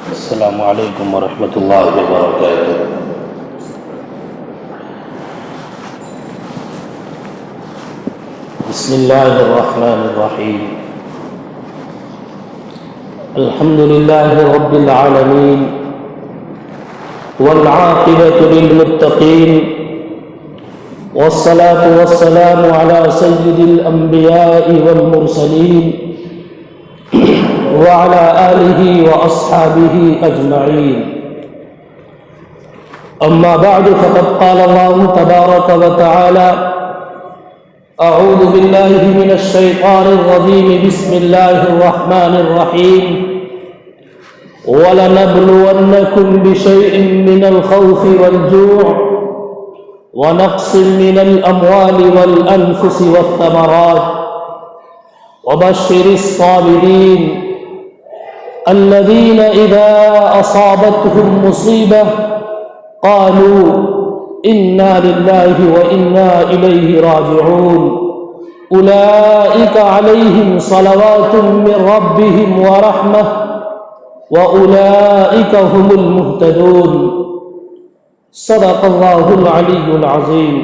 السلام علیکم ورحمۃ اللہ وبرکاتہ۔ بسم اللہ الرحمن الرحیم۔ الحمد للہ رب العالمین والعاقبۃ للمتقین والصلاة والسلام على سید الانبیاء والمرسلین وعلى آلہ واصحابہ اجمعین۔ اما بعد فقد قال اللہ تبارک وتعالی اعوذ باللہ من الشیطان الرجیم بسم اللہ الرحمن الرحیم وَلَنَبْلُوَنَّكُمْ بِشَيْءٍ مِّنَ الْخَوْفِ وَالْجُوعِ وَنَقْصٍ مِّنَ الْأَمْوَالِ وَالْأَنفُسِ وَالثَّمَرَاتِ وَبَشِّرِ الصَّابِرِينَ الَّذِينَ إِذَا أَصَابَتْهُمْ مُصِيبَةٌ قَالُوا إِنَّا لِلَّهِ وَإِنَّا إِلَيْهِ رَاجِعُونَ أُولَئِكَ عَلَيْهِمْ صَلَوَاتٌ مِّن رَّبِّهِمْ وَرَحْمَةٌ وَأُولَئِكَ هُمُ الْمُهْتَدُونَ۔ صدق اللہ العلی العظیم۔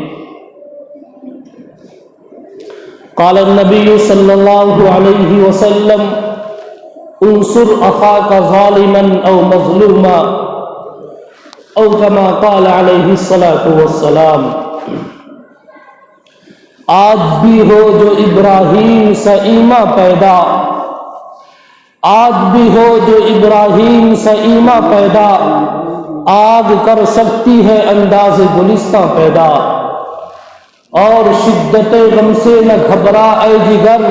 قال النبی صلی اللہ علیہ وسلم انصر اخاک ظالما او مظلوما او کما قال علیہ الصلاۃ والسلام۔ آج بھی ہو جو ابراہیم سا ایماں پیدا، آج بھی ہو جو ابراہیم سا ایماں پیدا، آگ کر سکتی ہے انداز گلستہ پیدا۔ اور شدت غم سے نہ گھبرا اے جگر،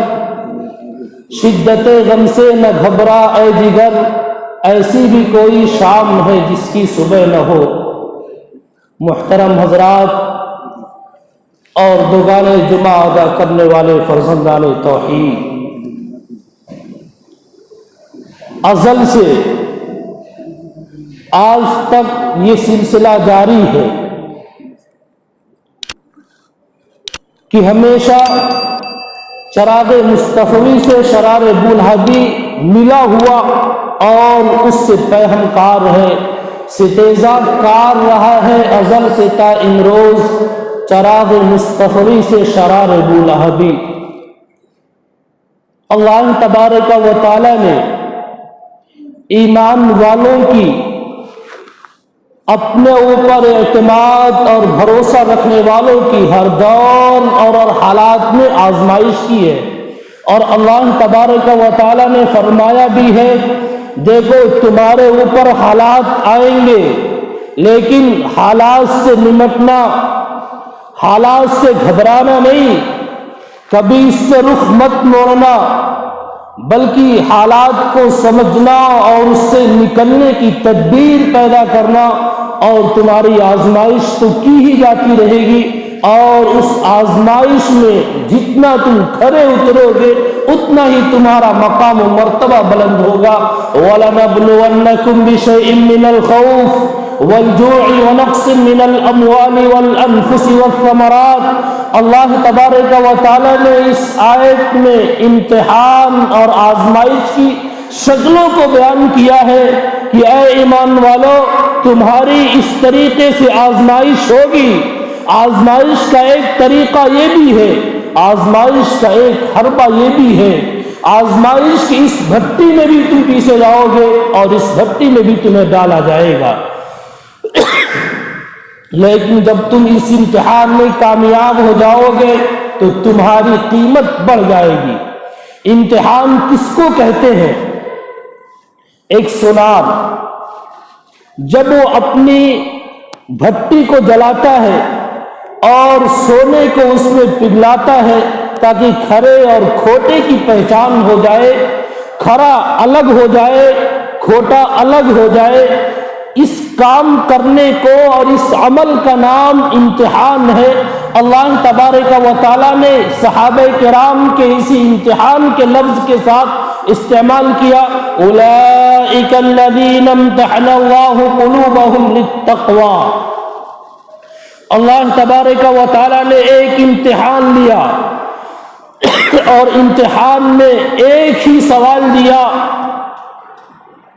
شدت غم سے نہ گھبرا اے جگر، ایسی بھی کوئی شام ہے جس کی صبح نہ ہو۔ محترم حضرات اور دوگان جمعہ ادا کرنے والے فرزندان توحید، ازل سے آج تک یہ سلسلہ جاری ہے کہ ہمیشہ چراغ مصطفی سے شرار بولہبی ملا ہوا اور اس سے پیہم کار ہے، ستیزہ کار رہا ہے ازل سے تا امروز چراغ مصطفی سے شرار بولہبی۔ اللہ تبارک و تعالی نے ایمان والوں کی اپنے اوپر اعتماد اور بھروسہ رکھنے والوں کی ہر دور اور حالات میں آزمائش کی ہے، اور اللہ تبارک و تعالی نے فرمایا بھی ہے دیکھو تمہارے اوپر حالات آئیں گے، لیکن حالات سے نمٹنا، حالات سے گھبرانا نہیں، کبھی اس سے رخ مت موڑنا، بلکہ حالات کو سمجھنا اور اس سے نکلنے کی تدبیر پیدا کرنا، اور تمہاری آزمائش تو کی ہی جاتی رہے گی، اور اس آزمائش میں جتنا تم کھرے اترو گے اتنا ہی تمہارا مقام و مرتبہ بلند ہوگا۔ وَلَنَبْلُوَنَّكُمْ بِشَيْءٍ مِّنَ الْخَوْفِ وَالْجُوعِ وَنَقْصٍ مِّنَ الْأَمْوَالِ وَالْأَنفُسِ وَالثَّمَرَاتِ۔ اللہ تبارک و تعالی نے اس آیت میں امتحان اور آزمائش کی شکلوں کو بیان کیا ہے کہ اے ایمان والو تمہاری اس طریقے سے آزمائش ہوگی۔ آزمائش کا ایک طریقہ یہ بھی ہے، آزمائش کا ایک حربہ یہ بھی ہے، آزمائش کی اس بھٹی میں بھی تم پیسے جاؤ گے اور اس بھٹی میں بھی تمہیں ڈالا جائے گا، لیکن جب تم اس امتحان میں کامیاب ہو جاؤ گے تو تمہاری قیمت بڑھ جائے گی۔ امتحان کس کو کہتے ہیں؟ ایک سونار جب وہ اپنی بھٹی کو جلاتا ہے اور سونے کو اس میں پگھلاتا ہے تاکہ کھرے اور کھوٹے کی پہچان ہو جائے، کھرا الگ ہو جائے، کھوٹا الگ ہو جائے، اس کام کرنے کو اور اس عمل کا نام امتحان ہے۔ اللہ تبارک و تعالی نے صحابہ کرام کے اسی امتحان کے لفظ کے ساتھ استعمال کیا، اولئک الذین امتحن اللہ قلوبہم للتقوی۔ اللہ تبارک و تعالی نے ایک امتحان لیا اور امتحان میں ایک ہی سوال دیا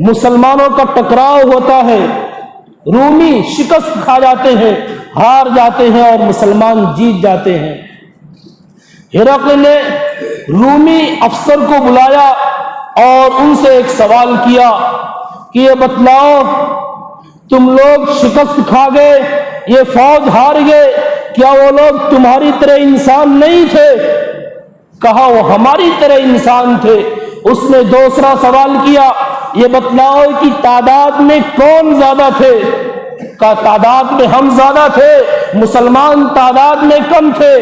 مسلمانوں کا ٹکراؤ ہوتا ہے، رومی شکست کھا جاتے ہیں، ہار جاتے ہیں اور مسلمان جیت جاتے ہیں۔ ہرقل نے رومی افسر کو بلایا اور ان سے ایک سوال کیا کہ یہ بتلاؤ، تم لوگ شکست کھا گئے، یہ فوج ہار گئے، کیا وہ لوگ تمہاری طرح انسان نہیں تھے؟ کہا وہ ہماری طرح انسان تھے۔ اس نے دوسرا سوال کیا، یہ بتلاؤ کہ تعداد میں کون زیادہ تھے؟ کہا تعداد میں ہم زیادہ تھے، مسلمان تعداد میں کم تھے۔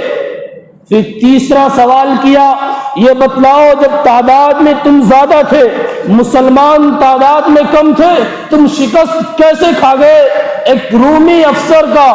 پھر تیسرا سوال کیا، یہ بتلاؤ جب تعداد میں تم زیادہ تھے، مسلمان تعداد میں کم تھے، تم شکست کیسے کھا گئے؟ ایک رومی افسر کا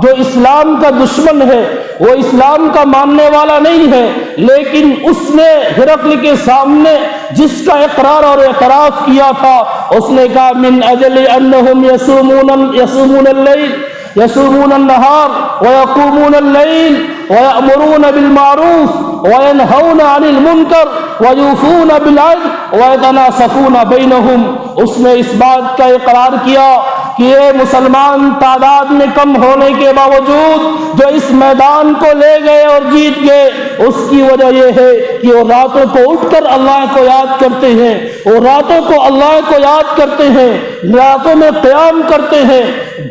جو اسلام کا دشمن ہے، وہ اسلام کا ماننے والا نہیں ہے، لیکن اس نے ہرقل کے سامنے جس کا اقرار اور اعتراف کیا تھا، اس نے کہا من اجل انہم یصومون اللیل یصومون النہار ویقومون اللیل ویأمرون بالمعروف وینہون عن المنکر ویوفون بالعہد ویتناصفون بینہم۔ اس نے اس بات کا اقرار کیا کہ یہ مسلمان تعداد میں کم ہونے کے باوجود جو اس میدان کو لے گئے اور جیت گئے، اس کی وجہ یہ ہے کہ وہ راتوں کو اٹھ کر اللہ کو یاد کرتے ہیں، وہ راتوں کو اللہ کو یاد کرتے ہیں، راتوں میں قیام کرتے ہیں،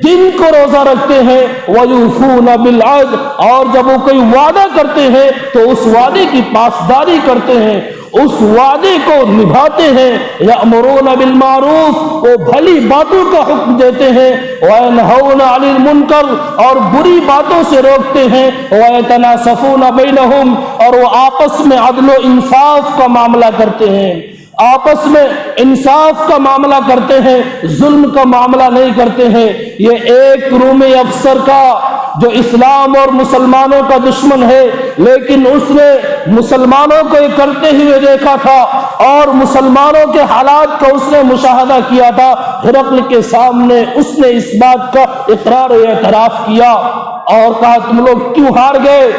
دن کو روزہ رکھتے ہیں، وَيُوفُونَ بِالْعَهْدِ، اور جب وہ کوئی وعدہ کرتے ہیں تو اس وعدے کی پاسداری کرتے ہیں، اس وعدے کو نبھاتے ہیں۔ یأمرون بالمعروف، وہ بھلی باتوں کا حکم دیتے ہیں، وینہون عن المنکر، اور بری باتوں سے روکتے ہیں، ویتناصفون بینہم، اور وہ آپس میں عدل و انصاف کا معاملہ کرتے ہیں، آپس میں انصاف کا معاملہ کرتے ہیں، ظلم کا معاملہ نہیں کرتے ہیں۔ یہ ایک رومی افسر کا جو اسلام اور مسلمانوں کا دشمن ہے، لیکن اس نے مسلمانوں کو یہ کرتے ہوئے دیکھا تھا اور مسلمانوں کے حالات کا اس نے مشاہدہ کیا تھا۔ ہرقل کے سامنے اس نے اس بات کا اقرار و اعتراف کیا اور کہا تم لوگ کیوں ہار گئے؟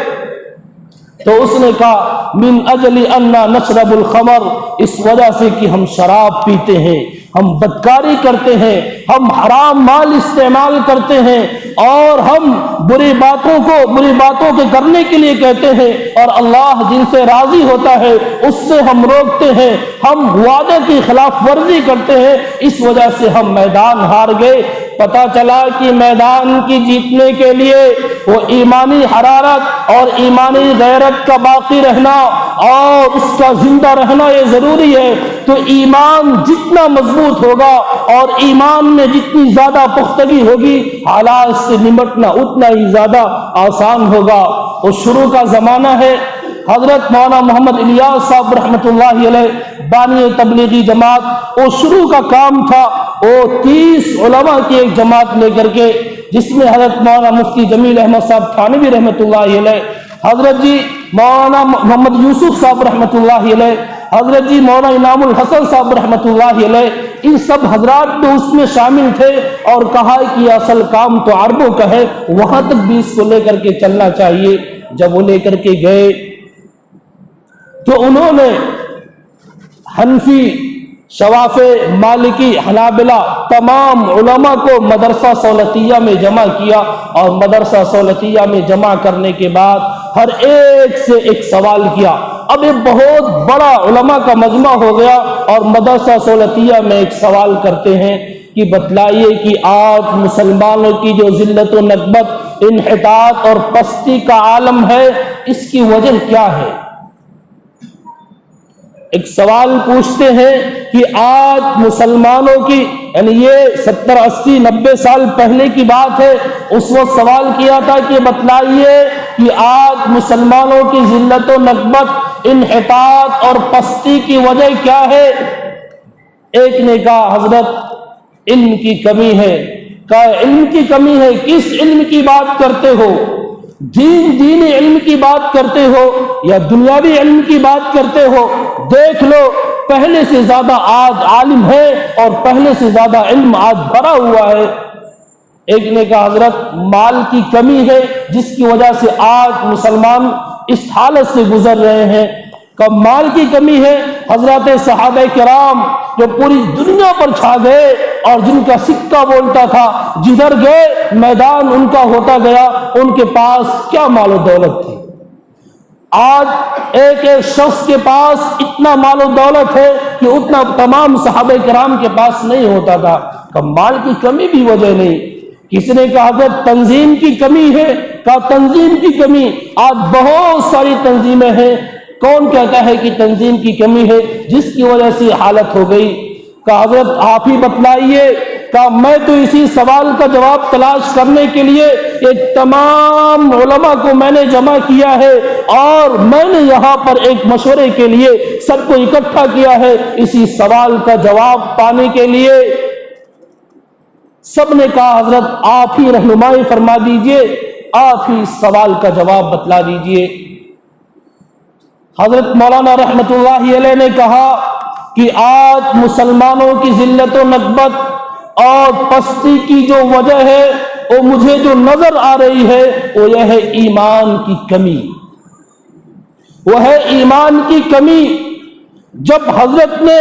تو اس نے کہا من اجل انا نشرب الخمر، اس وجہ سے کہ ہم شراب پیتے ہیں، ہم بدکاری کرتے ہیں، ہم حرام مال استعمال کرتے ہیں، اور ہم بری باتوں کے کرنے کے لیے کہتے ہیں، اور اللہ جن سے راضی ہوتا ہے اس سے ہم روکتے ہیں، ہم وعدے کی خلاف ورزی کرتے ہیں، اس وجہ سے ہم میدان ہار گئے۔ پتا چلا کہ میدان کی جیتنے کے لیے وہ ایمانی حرارت اور ایمانی غیرت کا باقی رہنا اور اس کا زندہ رہنا یہ ضروری ہے۔ تو ایمان جتنا مضبوط ہوگا اور ایمان میں جتنی زیادہ پختگی ہوگی، حالات سے نمٹنا اتنا ہی زیادہ آسان ہوگا۔ وہ شروع کا زمانہ ہے، حضرت مولانا محمد الیاس صاحب رحمۃ اللہ علیہ بانی تبلیغی جماعت، وہ شروع کا کام تھا، وہ 30 علماء کی ایک جماعت لے کر کے، جس میں حضرت مولانا مفتی جمیل احمد صاحب تھانوی رحمۃ اللہ علیہ، حضرت جی مولانا محمد یوسف صاحب رحمۃ اللہ علیہ، حضرت جی مولانا انعام الحسن صاحب رحمۃ اللہ علیہ، ان سب حضرات تو اس میں شامل تھے، اور کہا کہ اصل کام تو عربوں کا ہے، وہاں تک بھی اس کو لے کر کے چلنا چاہیے۔ جب وہ لے کر کے گئے تو انہوں نے حنفی، شوافی، مالکی، حنابلہ تمام علماء کو مدرسہ سولتیہ میں جمع کیا، اور مدرسہ سولتیہ میں جمع کرنے کے بعد ہر ایک سے ایک سوال کیا۔ اب ایک بہت بڑا علماء کا مجمع ہو گیا، اور مدرسہ سولتیہ میں ایک سوال کرتے ہیں کہ بتلائیے کہ آج مسلمانوں کی جو ذلت و نکبت، انحطاط اور پستی کا عالم ہے، اس کی وجہ کیا ہے؟ ایک سوال پوچھتے ہیں کہ آج مسلمانوں کی، یعنی یہ 70 80 90 سال پہلے کی بات ہے، اس وقت سوال کیا تھا کہ بتلائیے کہ آج مسلمانوں کی ذلت و نکبت، انحطاط اور پستی کی وجہ کیا ہے؟ ایک نے کہا حضرت علم کی کمی ہے۔ کہا علم کی کمی ہے؟ کس علم کی بات کرتے ہو؟ دینی علم کی بات کرتے ہو یا دنیاوی علم کی بات کرتے ہو؟ دیکھ لو پہلے سے زیادہ آج عالم ہے اور پہلے سے زیادہ علم آج بھرا ہوا ہے۔ ایک نے کہا حضرت مال کی کمی ہے، جس کی وجہ سے آج مسلمان اس حالت سے گزر رہے ہیں۔ کب مال کی کمی ہے؟ حضرات صحابہ کرام جو پوری دنیا پر چھا گئے اور جن کا سکہ بولتا تھا، جدھر گئے میدان ان کا ہوتا گیا، ان کے پاس کیا مال و دولت تھی۔ آج ایک ایک شخص کے پاس اتنا مال و دولت ہے کہ اتنا تمام صحابہ کرام کے پاس نہیں ہوتا تھا۔ مال کی کمی بھی وجہ نہیں۔ کسی نے کہا حضرت تنظیم کی کمی ہے، کہا تنظیم کی کمی، آج بہت ساری تنظیمیں ہیں، کون کہتا ہے کہ تنظیم کی کمی ہے جس کی وجہ سے حالت ہو گئی؟ کہا حضرت آپ ہی بتلائیے۔ کہا میں تو اسی سوال کا جواب تلاش کرنے کے لیے ایک تمام علماء کو میں نے جمع کیا ہے اور میں نے یہاں پر ایک مشورے کے لیے سب کو اکٹھا کیا ہے اسی سوال کا جواب پانے کے لیے۔ سب نے کہا حضرت آپ ہی رہنمائی فرما دیجئے، آپ ہی سوال کا جواب بتلا دیجئے۔ حضرت مولانا رحمت اللہ علیہ نے کہا کہ آج مسلمانوں کی ذلت و نکبت اور پستی کی جو وجہ ہے وہ مجھے جو نظر آ رہی ہے وہ یہ ہے ایمان کی کمی، وہ ہے ایمان کی کمی۔ جب حضرت نے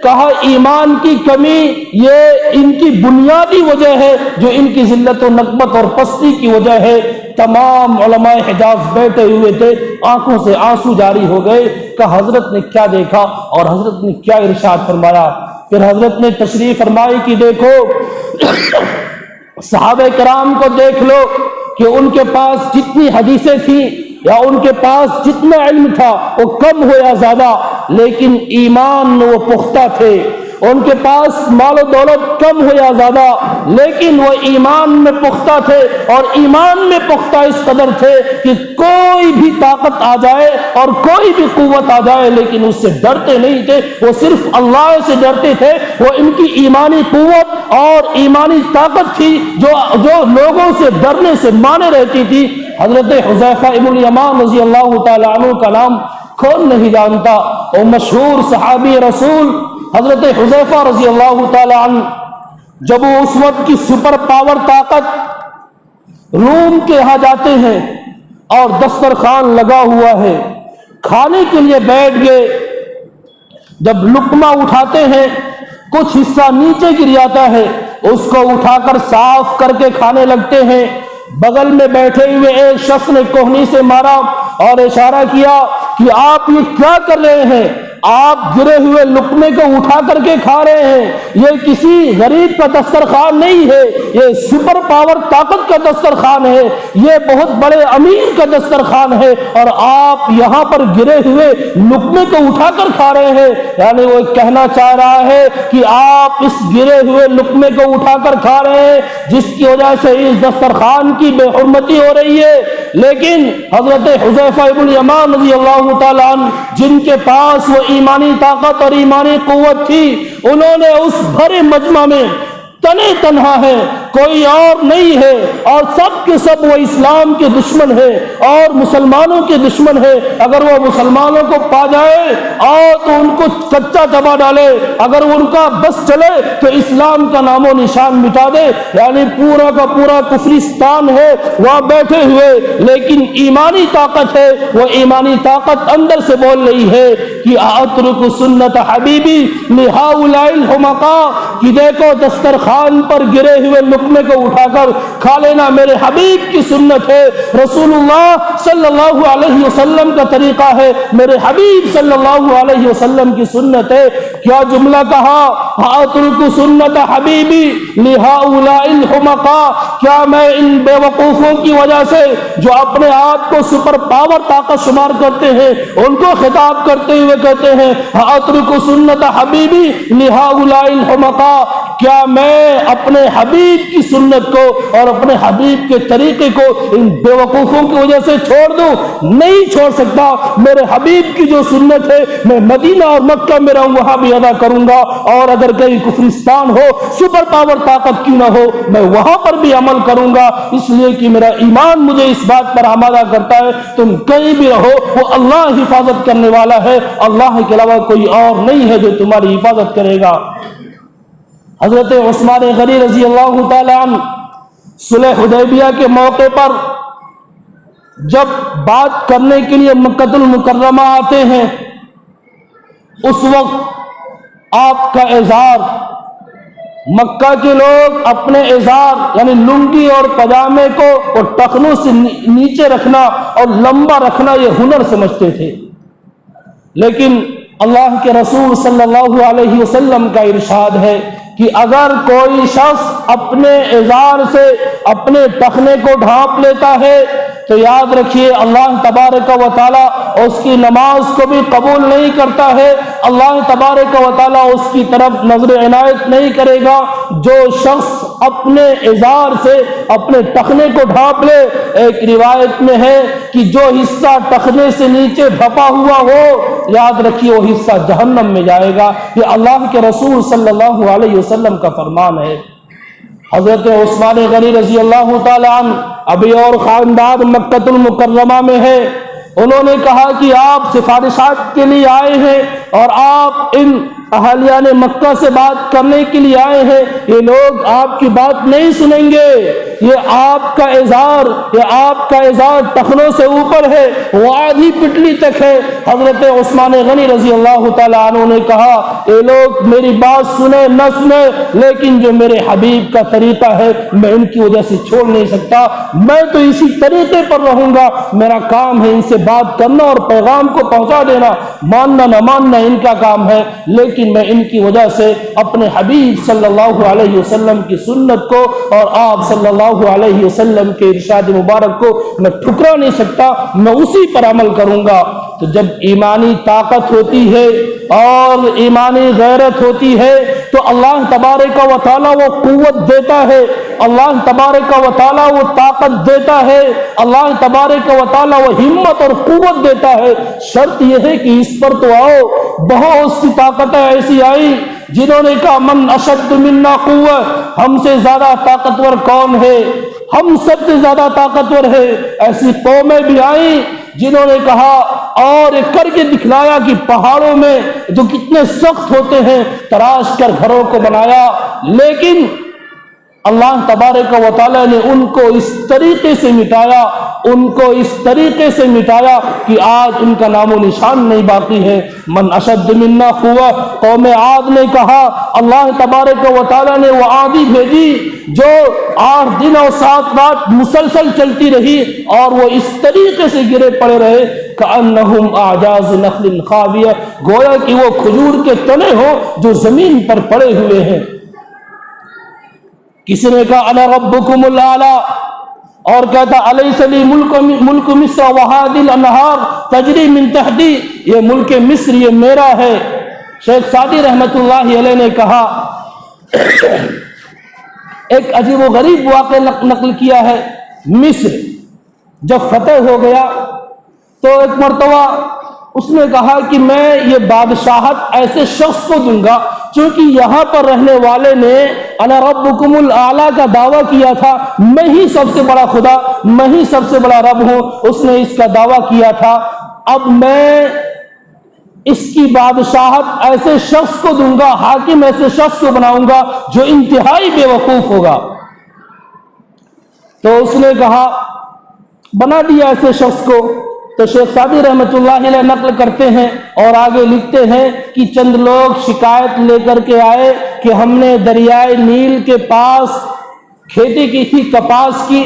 کہا ایمان کی کمی یہ ان کی بنیادی وجہ ہے، جو ان کی ذلت و نکبت اور پستی کی وجہ ہے، تمام علماء حجاز بیٹھے ہوئے تھے، آنکھوں سے آنسو جاری ہو گئے کہ حضرت نے کیا دیکھا اور حضرت نے کیا ارشاد فرمایا۔ پھر حضرت نے تشریف فرمائی کہ دیکھو صحابہ کرام کو دیکھ لو کہ ان کے پاس جتنی حدیثیں تھیں یا ان کے پاس جتنا علم تھا وہ کم ہو یا زیادہ، لیکن ایمان میں وہ پختہ تھے۔ ان کے پاس مال و دولت کم ہو یا زیادہ، لیکن وہ ایمان میں پختہ تھے، اور ایمان میں پختہ اس قدر تھے کہ کوئی بھی طاقت آ جائے اور کوئی بھی قوت آ جائے لیکن اس سے ڈرتے نہیں تھے، وہ صرف اللہ سے ڈرتے تھے۔ وہ ان کی ایمانی قوت اور ایمانی طاقت تھی جو لوگوں سے ڈرنے سے مانے رہتی تھی۔ حضرت حذیفہ ابن الیمان رضی اللہ تعالیٰ عنہ کا نام کون نہیں جانتا، وہ مشہور صحابی رسول حضرت حذیفہ رضی اللہ تعالیٰ عنہ، جب وہ اس وقت کی سپر پاور طاقت روم کے یہاں جاتے ہیں اور دسترخوان لگا ہوا ہے، کھانے کے لیے بیٹھ گئے، جب لقمہ اٹھاتے ہیں کچھ حصہ نیچے گر جاتا ہے، اس کو اٹھا کر صاف کر کے کھانے لگتے ہیں۔ بغل میں بیٹھے ہوئے ایک شخص نے کوہنی سے مارا اور اشارہ کیا کہ آپ یہ کیا کر رہے ہیں، آپ گرے ہوئے لقمے کو اٹھا کر کے کھا رہے ہیں، یہ کسی غریب کا دسترخوان نہیں ہے، یہ سپر پاور طاقت کا دسترخوان ہے، یہ بہت بڑے امیر کا دسترخوان ہے، اور آپ یہاں پر گرے ہوئے لقمے کو اٹھا کر کھا رہے ہیں۔ یعنی وہ کہنا چاہ رہا ہے کہ آپ اس گرے ہوئے لقمے کو اٹھا کر کھا رہے ہیں جس کی وجہ سے اس دسترخوان کی بے حرمتی ہو رہی ہے۔ لیکن حضرت حذیفہ ابن الیمان رضی اللہ تعالیٰ عنہ، جن کے پاس وہ ایمانی طاقت اور ایمانی قوت تھی، انہوں نے اس بھرے مجمع میں تنے تنہا ہے، کوئی اور نہیں ہے، اور سب کے سب وہ اسلام کے دشمن ہے اور مسلمانوں کے دشمن ہے۔ اگر وہ مسلمانوں کو پا جائے اور تو ان کو کچا چبا ڈالے، اگر ان کا بس چلے تو اسلام کا نام و نشان مٹا دے۔ یعنی پورا کا پورا کفرستان ہے وہاں بیٹھے ہوئے، لیکن ایمانی طاقت ہے، وہ ایمانی طاقت اندر سے بول رہی ہے کہ اترک سنت حبیبی لہؤلاء الحمقاء، کہ دیکھو دسترخوان پر گرے ہوئے لقمے کو اٹھا کر کھا لینا میرے حبیب کی سنت ہے، رسول اللہ صلی اللہ علیہ وسلم کا طریقہ ہے، میرے حبیب صلی اللہ علیہ وسلم کی سنت ہے۔ کیا جملہ کہا، اترک سنت حبیبی لہؤلاء الحمقاء، کیا میں ان بے وقوفوں کی وجہ سے جو اپنے آپ کو سپر پاور طاقت شمار کرتے ہیں ان کو خطاب کرتے ہوئے کہتے ہیں اترک سنت حبیبی لہؤلاء الحمقاء، کیا میں اپنے حبیب کی سنت کو اور اپنے حبیب کے طریقے کو ان بے وقوفوں کی وجہ سے چھوڑ دوں؟ نہیں چھوڑ سکتا۔ میرے حبیب کی جو سنت ہے میں مدینہ اور مکہ میں رہوں وہاں بھی ادا کروں گا، اور اگر کہیں کفرستان ہو، سپر پاور طاقت کیوں نہ ہو، میں وہاں پر بھی عمل کروں گا، اس لیے کہ میرا ایمان مجھے اس بات پر آمادہ کرتا ہے تم کہیں بھی رہو وہ اللہ حفاظت کرنے والا ہے، اللہ کے علاوہ کوئی اور نہیں ہے جو تمہاری حفاظت کرے گا۔ حضرت عثمان غنی رضی اللہ تعالیٰ عنہ صلح حدیبیہ کے موقع پر جب بات کرنے کے لیے مکہ المکرمہ آتے ہیں، اس وقت آپ کا ازار، مکہ کے لوگ اپنے ازار یعنی لنگی اور پجامے کو اور ٹخنوں سے نیچے رکھنا اور لمبا رکھنا یہ ہنر سمجھتے تھے، لیکن اللہ کے رسول صلی اللہ علیہ وسلم کا ارشاد ہے کہ اگر کوئی شخص اپنے ازار سے اپنے ٹخنے کو ڈھانپ لیتا ہے تو یاد رکھیے اللہ تبارک و تعالیٰ اس کی نماز کو بھی قبول نہیں کرتا ہے، اللہ تبارک و تعالیٰ اس کی طرف نظر عنایت نہیں کرے گا۔ جو شخص اپنے ازار سے اپنے ٹخنے کو ڈھانپ لے، ایک روایت میں ہے کہ جو حصہ ٹخنے سے نیچے ڈھپا ہوا ہو، یاد رکھیے وہ حصہ جہنم میں جائے گا۔ یہ اللہ کے رسول صلی اللہ علیہ وسلم کا فرمان ہے۔ حضرت عثمان غنی رضی اللہ تعالی عنہ ابھی اور خاندان مکہ المکرمہ میں ہے، انہوں نے کہا کہ آپ سفارشات کے لیے آئے ہیں اور آپ ان اہالیان مکہ سے بات کرنے کے لیے آئے ہیں، یہ لوگ آپ کی بات نہیں سنیں گے، یہ آپ کا ازار ٹخنوں سے اوپر ہے، وہ آدھی پٹلی تک ہے۔ حضرت عثمان غنی رضی اللہ تعالی عنہ نے کہا یہ لوگ میری بات سنیں نہ سنیں، لیکن جو میرے حبیب کا طریقہ ہے میں ان کی وجہ سے چھوڑ نہیں سکتا، میں تو اسی طریقے پر رہوں گا، میرا کام ہے ان سے بات کرنا اور پیغام کو پہنچا دینا، ماننا نہ ماننا ان کا کام ہے، لیکن میں ان کی وجہ سے اپنے حبیب صلی اللہ علیہ وسلم کی سنت کو اور آپ صلی اللہ علیہ وسلم کے ارشاد مبارک کو میں ٹھکرا نہیں سکتا، میں اسی پر عمل کروں گا۔ تو جب ایمانی طاقت ہوتی ہے اور ایمانی غیرت ہوتی ہے تو اللہ تبارک و تعالیٰ وہ قوت دیتا ہے، اللہ تبارک و تعالیٰ وہ طاقت دیتا ہے، اللہ تبارک و تعالیٰ وہ ہمت اور قوت دیتا ہے۔ شرط یہ ہے کہ اس پر تو آؤ۔ بہت سی طاقتیں ایسی آئی جنہوں نے کہا من اشد منا قوت، ہم سے زیادہ طاقتور کون ہے، ہم سب سے زیادہ طاقتور ہے۔ ایسی قومیں بھی آئیں جنہوں نے کہا اور کر کے دکھلایا کہ پہاڑوں میں جو کتنے سخت ہوتے ہیں تراش کر گھروں کو بنایا، لیکن اللہ تبارک و تعالیٰ نے ان کو اس طریقے سے مٹایا، ان کو اس طریقے سے مٹایا کہ آج ان کا نام و نشان نہیں باقی ہے۔ من اشد منا قوت، قوم عاد نے کہا، اللہ تبارک و تعالیٰ نے وہ آندھی بھیجی جو 8 دن اور 7 رات مسلسل چلتی رہی اور وہ اس طریقے سے گرے پڑے رہے کأنہم اعجاز نخل خاویہ، گویا کہ وہ کھجور کے تنے ہوں جو زمین پر پڑے ہوئے ہیں۔ کسی نے کہا انا ربکم الاعلی، اور کہتا الیس لی ملک مصر وہذی الانہار تجری من تحتی، یہ ملک مصر یہ میرا ہے۔ شیخ سعدی رحمت اللہ علیہ نے کہا ایک عجیب و غریب واقعہ نقل کیا ہے، مصر جب فتح ہو گیا تو ایک مرتبہ اس نے کہا کہ میں یہ بادشاہت ایسے شخص کو دوں گا، چونکہ یہاں پر رہنے والے نے انا ربکم الاعلی کا دعویٰ کیا تھا، میں ہی سب سے بڑا خدا، میں ہی سب سے بڑا رب ہوں، اس نے اس کا دعویٰ کیا تھا، اب میں اس کی بادشاہت ایسے شخص کو دوں گا، حاکم ایسے شخص کو بناؤں گا جو انتہائی بے وقوف ہوگا۔ تو اس نے کہا بنا دیا ایسے شخص کو۔ تو شیخ سعدی رحمت اللہ علیہ نقل کرتے ہیں اور آگے لکھتے ہیں کہ چند لوگ شکایت لے کر کے آئے کہ ہم نے دریائے نیل کے پاس کھیتی کی تھی کپاس کی،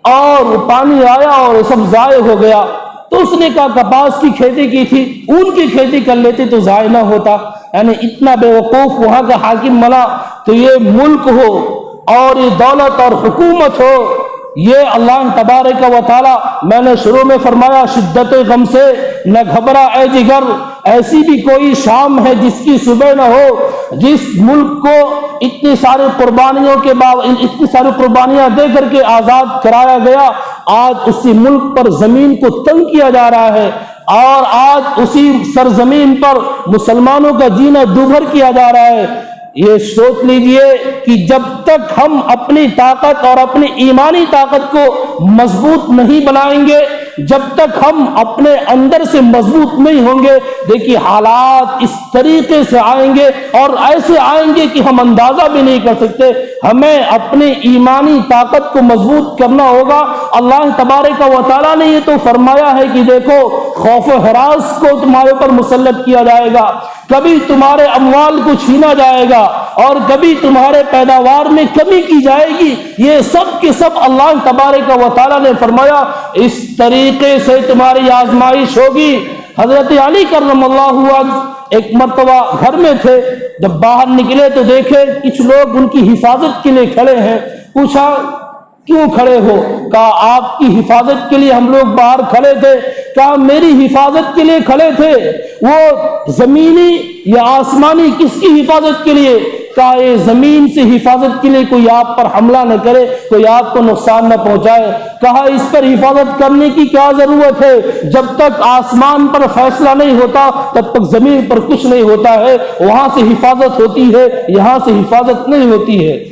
اور پانی آیا اور سب ضائع ہو گیا۔ تو اس نے کہا کپاس کی کھیتی کی تھی، اون کی کھیتی کر لیتے تو ضائع نہ ہوتا، یعنی اتنا بے وقوف وہاں کا حاکم بنا۔ تو یہ ملک ہو اور یہ دولت اور حکومت ہو، یہ اللہ تبارک و تعالی، میں نے شروع میں فرمایا شدت غم سے نہ گھبرا اے جگر، ایسی بھی کوئی شام ہے جس کی صبح نہ ہو۔ جس ملک کو اتنی ساری قربانیوں کے بعد اتنی ساری قربانیاں دے کر کے آزاد کرایا گیا، آج اسی ملک پر زمین کو تنگ کیا جا رہا ہے، اور آج اسی سرزمین پر مسلمانوں کا جینا دوبھر کیا جا رہا ہے۔ یہ سوچ لیجئے کہ جب تک ہم اپنی طاقت اور اپنی ایمانی طاقت کو مضبوط نہیں بنائیں گے، جب تک ہم اپنے اندر سے مضبوط نہیں ہوں گے، دیکھیے حالات اس طریقے سے آئیں گے اور ایسے آئیں گے کہ ہم اندازہ بھی نہیں کر سکتے۔ ہمیں اپنی ایمانی طاقت کو مضبوط کرنا ہوگا۔ اللہ تبارک و تعالیٰ نے یہ تو فرمایا ہے کہ دیکھو خوف و ہراس کو تمہارے پر مسلط کیا جائے گا، کبھی تمہارے اموال کو چھینا جائے گا اور کبھی تمہارے پیداوار میں کمی کی جائے گی۔ یہ سب کے سب اللہ تبارک و تعالیٰ نے فرمایا اس طریقے سے تمہاری آزمائش ہوگی۔ حضرت علی کرم اللہ وجہ ایک مرتبہ گھر میں تھے، جب باہر نکلے تو دیکھے کچھ لوگ ان کی حفاظت کے لیے کھڑے ہیں۔ پوچھا کیوں کھڑے ہو؟ کہا آپ کی حفاظت کے لیے ہم لوگ باہر کھڑے تھے۔ کہا میری حفاظت کے لیے کھڑے تھے؟ وہ زمینی یا آسمانی کس کی حفاظت کے لیے؟ کہا یہ زمین سے حفاظت کے لیے کوئی آپ پر حملہ نہ کرے، کوئی آپ کو نقصان نہ پہنچائے۔ کہا اس پر حفاظت کرنے کی کیا ضرورت ہے؟ جب تک آسمان پر فیصلہ نہیں ہوتا تب تک زمین پر کچھ نہیں ہوتا ہے، وہاں سے حفاظت ہوتی ہے، یہاں سے حفاظت نہیں ہوتی ہے۔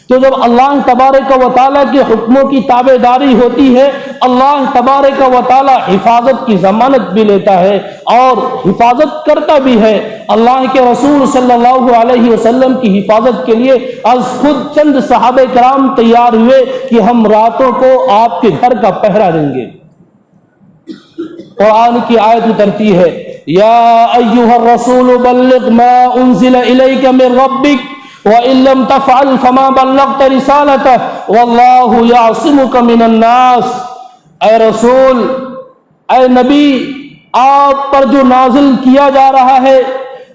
تو جب اللہ تبارک و تعالیٰ کے حکموں کی تابع داری ہوتی ہے، اللہ تبارک و تعالیٰ حفاظت کی ضمانت بھی لیتا ہے اور حفاظت کرتا بھی ہے۔ اللہ کے رسول صلی اللہ علیہ وسلم کی حفاظت کے لیے از خود چند صحابہ کرام تیار ہوئے کہ ہم راتوں کو آپ کے گھر کا پہرا دیں گے۔ قرآن کی آیت اترتی ہے یا ایھا الرسول بلغ ما انزل الیک من ربک وَإِن لَّمْ تَفْعَلْ فَمَا بَلَّغْتَ رِسَالَتَهُ وَاللَّهُ يَعْصِمُكَ مِنَ النَّاسِ۔ اے رسول، اے نبی، آپ پر جو نازل کیا جا رہا ہے،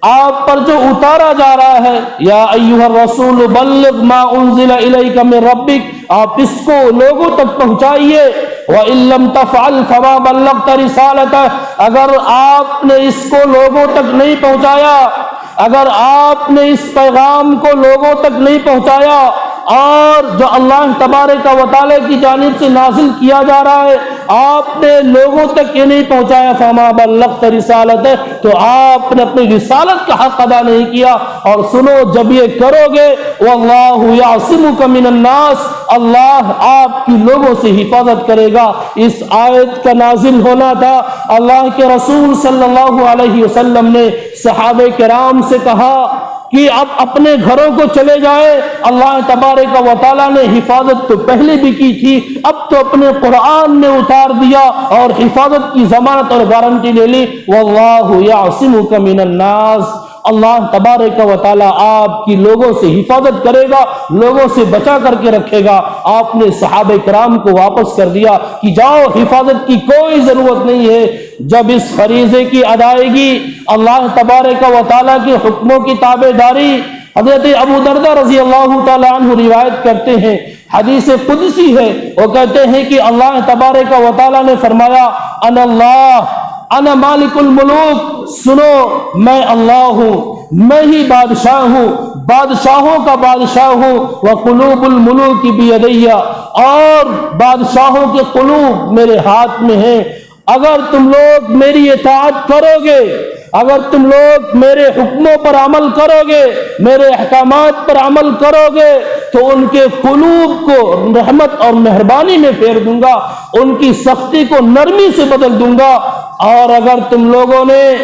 آپ پر جو اتارا جا رہا ہے، یا ایھا الرسول بلغ ما انزل الیک من ربک، آپ اس کو لوگوں تک پہنچائیے۔ وَإِن لَّمْ تَفْعَلْ فَمَا بَلَّغْتَ رِسَالَتَهُ، اگر آپ نے اس کو لوگوں تک نہیں پہنچایا، اگر آپ نے اس پیغام کو لوگوں تک نہیں پہنچایا اور جو اللہ تبارک و تعالیٰ کی جانب سے نازل کیا جا رہا ہے آپ نے لوگوں تک یہ نہیں پہنچایا، فما بلغت رسالتہ، تو آپ نے اپنی رسالت کا حق ادا نہیں کیا۔ اور سنو، جب یہ کرو گے واللہ یعصمک من الناس، اللہ آپ کی لوگوں سے حفاظت کرے گا۔ اس آیت کا نازل ہونا تھا، اللہ کے رسول صلی اللہ علیہ وسلم نے صحابہ کرام سے کہا کہ اب اپنے گھروں کو چلے جائے۔ اللہ تبارک و تعالیٰ نے حفاظت تو پہلے بھی کی تھی، اب تو اپنے قرآن میں اتار دیا اور حفاظت کی ضمانت اور گارنٹی لے لی، واللہ یعصمک من الناس، اللہ تبارک و تعالیٰ آپ کی لوگوں سے حفاظت کرے گا، لوگوں سے بچا کر کے رکھے گا۔ آپ نے صحابہ کرام کو واپس کر دیا کہ جاؤ، حفاظت کی کوئی ضرورت نہیں ہے۔ جب اس فریضے کی ادائیگی، اللہ تبارک و تعالیٰ کے حکموں کی تابع داری، حضرت ابو دردہ رضی اللہ تعالیٰ عنہ روایت کرتے ہیں، حدیث قدسی ہے، وہ کہتے ہیں کہ اللہ تبارک و تعالیٰ نے فرمایا انا اللہ انا مالک الملوک، سنو میں اللہ ہوں، میں ہی بادشاہ ہوں، بادشاہوں کا بادشاہ ہوں، وقلوب الملوک بیدی، اور بادشاہوں کے قلوب میرے ہاتھ میں ہیں۔ اگر تم لوگ میری اطاعت کرو گے، اگر تم لوگ میرے حکموں پر عمل کرو گے، میرے احکامات پر عمل کرو گے، تو ان کے قلوب کو رحمت اور مہربانی میں پھیر دوں گا، ان کی سختی کو نرمی سے بدل دوں گا۔ اور اگر تم لوگوں نے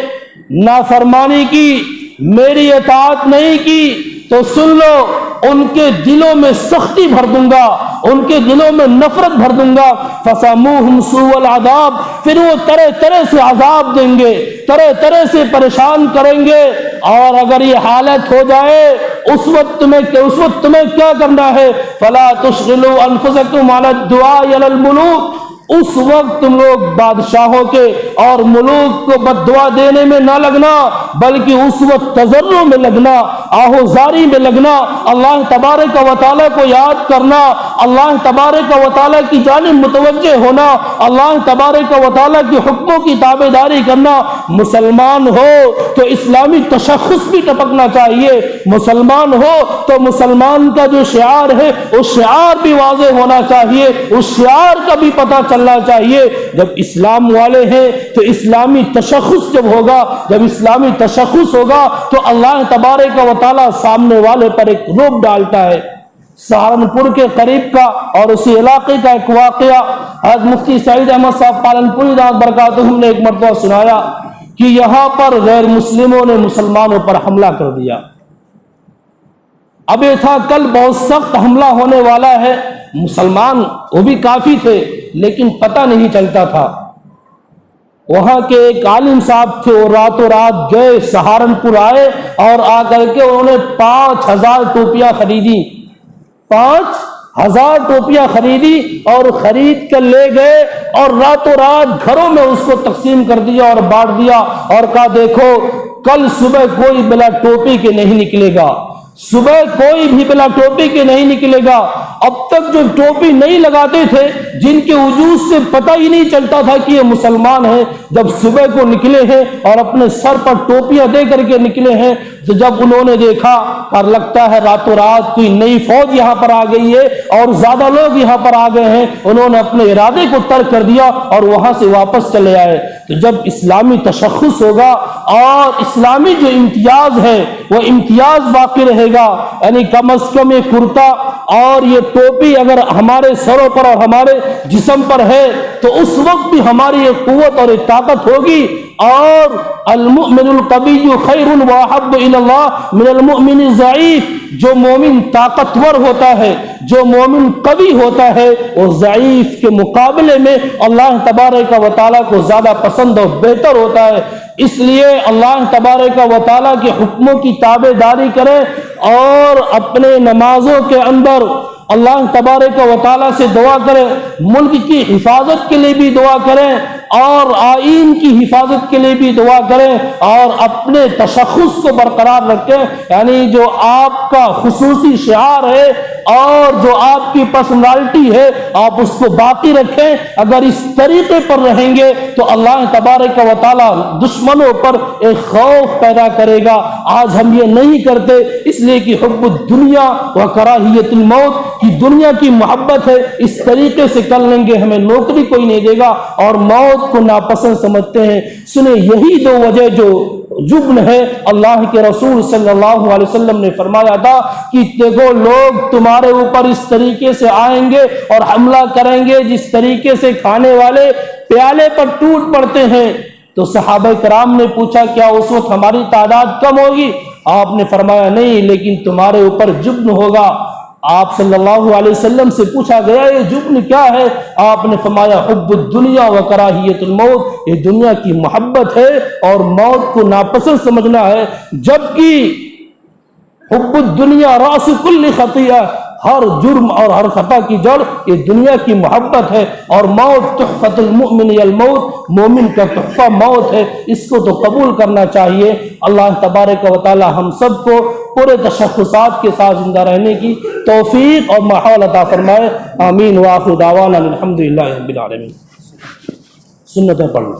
نافرمانی کی، میری اطاعت نہیں کی، تو سن لو، ان کے دلوں میں سختی بھر دوں گا، ان کے دلوں میں نفرت بھر دوں گا۔ فَسَمُوهُمْ سُوءَ الْعَذَابِ، پھر وہ طرح طرح سے عذاب دیں گے، طرح طرح سے پریشان کریں گے۔ اور اگر یہ حالت ہو جائے، اس وقت تمہیں کیا کرنا ہے؟ فَلَا تُشْغِلُوا أَنفُسَكُمْ عَلَى الدُّعَاءِ عَلَى الْمُلُوكِ، اس وقت تم لوگ بادشاہوں کے اور ملوک کو بد دعا دینے میں نہ لگنا، بلکہ اس وقت تضرع میں لگنا، آہوزاری میں لگنا، اللہ تبارک و تعالیٰ کو یاد کرنا، اللہ تبارک و تعالیٰ کی جانب متوجہ ہونا، اللہ تبارک و تعالیٰ کی حکموں کی تابع داری کرنا۔ مسلمان ہو تو اسلامی تشخص بھی ٹپکنا چاہیے، مسلمان ہو تو مسلمان کا جو شعار ہے اس شعار بھی واضح ہونا چاہیے، اس شعار کا بھی پتہ چلنا چاہیے۔ جب اسلام والے ہیں تو اسلامی تشخص جب ہوگا، جب اسلامی تشخص ہوگا تو اللہ تبارک و تعالیٰ سامنے والے پر ایک روب ڈالتا ہے۔ سہارنپور کے قریب کا اور اسی علاقے کا ایک واقعہ حضرت مفتی سعید احمد صاحب پالنپوری دامت برکاتہم نے ایک مرتبہ سنایا کہ یہاں پر غیر مسلموں نے مسلمانوں پر حملہ کر دیا. اب یہ تھا کل بہت سخت حملہ ہونے والا ہے. مسلمان وہ بھی کافی تھے لیکن پتہ نہیں چلتا تھا. وہاں کے ایک عالم صاحب تھے, وہ راتوں رات گئے, سہارنپور آئے اور آ کر کے انہوں نے 5000 ٹوپیاں خریدی. 5000 ٹوپیاں خریدی اور خرید کر لے گئے اور راتوں رات گھروں میں اس کو تقسیم کر دیا اور بانٹ دیا اور کہا دیکھو کل صبح کوئی بلا ٹوپی کے نہیں نکلے گا, صبح کوئی بھی بلا ٹوپی کے نہیں نکلے گا. اب تک جو ٹوپی نہیں لگاتے تھے, جن کے وجود سے پتہ ہی نہیں چلتا تھا کہ یہ مسلمان ہیں, جب صبح کو نکلے ہیں اور اپنے سر پر ٹوپیاں دے کر کے نکلے ہیں, تو جب انہوں نے دیکھا اور لگتا ہے راتوں رات کوئی نئی فوج یہاں پر آ گئی ہے اور زیادہ لوگ یہاں پر آ گئے ہیں, انہوں نے اپنے ارادے کو ترک کر دیا اور وہاں سے واپس چلے آئے. تو جب اسلامی تشخص ہوگا اور اسلامی جو امتیاز ہے وہ امتیاز باقی رہے گا, یعنی کم از کم یہ کرتا اور یہ ٹوپی اگر ہمارے سروں پر اور ہمارے جسم پر ہے تو اس وقت بھی ہماری یہ قوت اور یہ طاقت ہوگی. اور المؤمن القوی خیر واحب الی اللہ من المؤمن الضعیف, جو مومن طاقتور ہوتا ہے, جو مومن قوی ہوتا ہے, وہ ضعیف کے مقابلے میں اللہ تبارک و تعالیٰ کو زیادہ پسند اور بہتر ہوتا ہے. اس لیے اللہ تبارک و تعالیٰ کے حکموں کی تابع داری کریں اور اپنے نمازوں کے اندر اللہ تبارک و تعالیٰ سے دعا کریں, ملک کی حفاظت کے لیے بھی دعا کریں اور آئین کی حفاظت کے لیے بھی دعا کریں اور اپنے تشخص کو برقرار رکھیں, یعنی جو آپ کا خصوصی شعار ہے اور جو آپ کی پرسنالٹی ہے آپ اس کو باقی رکھیں. اگر اس طریقے پر رہیں گے تو اللہ تبارک و تعالیٰ دشمنوں پر ایک خوف پیدا کرے گا. آج ہم یہ نہیں کرتے اس لیے کہ حب الدنیا و کراہیت الموت, کی دنیا کی محبت ہے. اس طریقے سے کر لیں گے ہمیں نوکری کوئی نہیں دے گا اور موت کو ناپسند سمجھتے ہیں. سنیں یہی دو وجہ جو جبن ہے, اللہ کے رسول صلی اللہ علیہ وسلم نے فرمایا تھا کہ دیکھو لوگ تمہارے اوپر اس طریقے سے آئیں گے اور حملہ کریں گے جس طریقے سے کھانے والے پیالے پر ٹوٹ پڑتے ہیں. تو صحابہ کرام نے پوچھا کیا اس وقت ہماری تعداد کم ہوگی؟ آپ نے فرمایا نہیں, لیکن تمہارے اوپر جبن ہوگا. آپ صلی اللہ علیہ وسلم سے پوچھا گیا یہ جبن کیا ہے؟ آپ نے فرمایا حب الدنیا و کراہیت الموت, یہ دنیا کی محبت ہے اور موت کو ناپسند سمجھنا ہے. جبکہ حب الدنیا راس کل خطیہ, ہر جرم اور ہر خطا کی جڑ یہ دنیا کی محبت ہے. اور موت تحفۃ المؤمن الموت, مومن کا تحفہ موت ہے, اس کو تو قبول کرنا چاہیے. اللہ تبارک و تعالی ہم سب کو پورے تشخصات کے ساتھ زندہ رہنے کی توفیق اور ماحول عطا فرمائے. آمین. وآخر دعوانا الحمدللہ رب العالمین. سنتیں پڑھ لو.